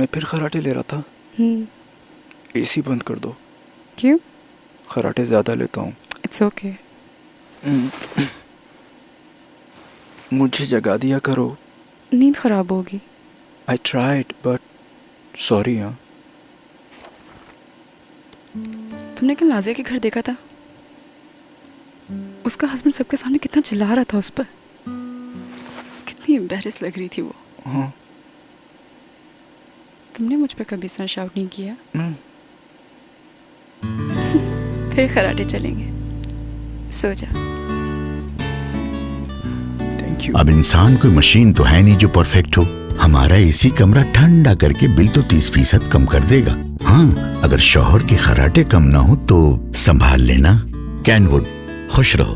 मैं फिर खराटे ले रहा था। एसी बंद कर दो। क्यों? खराटे ज्यादा लेता हूँ। It's okay. मुझे जगा दिया करो। नींद खराब होगी। I tried but sorry. हाँ, तुमने कल नाजिया के घर देखा था? उसका हस्बैंड सबके सामने कितना चिल्ला रहा था उस पर। कितनी एम्बैरेस लग रही थी वो। हाँ। तुमने मुझ पे कभी इतना शाउट नहीं किया। नहीं। फिर खराटे चलेंगे। सो जा। Thank you. अब इंसान कोई मशीन तो है नहीं जो परफेक्ट हो। हमारा एसी कमरा ठंडा करके बिल तो 30% कम कर देगा। हाँ, अगर शौहर के खराटे कम ना हो तो संभाल लेना। कैनवुड, खुश रहो।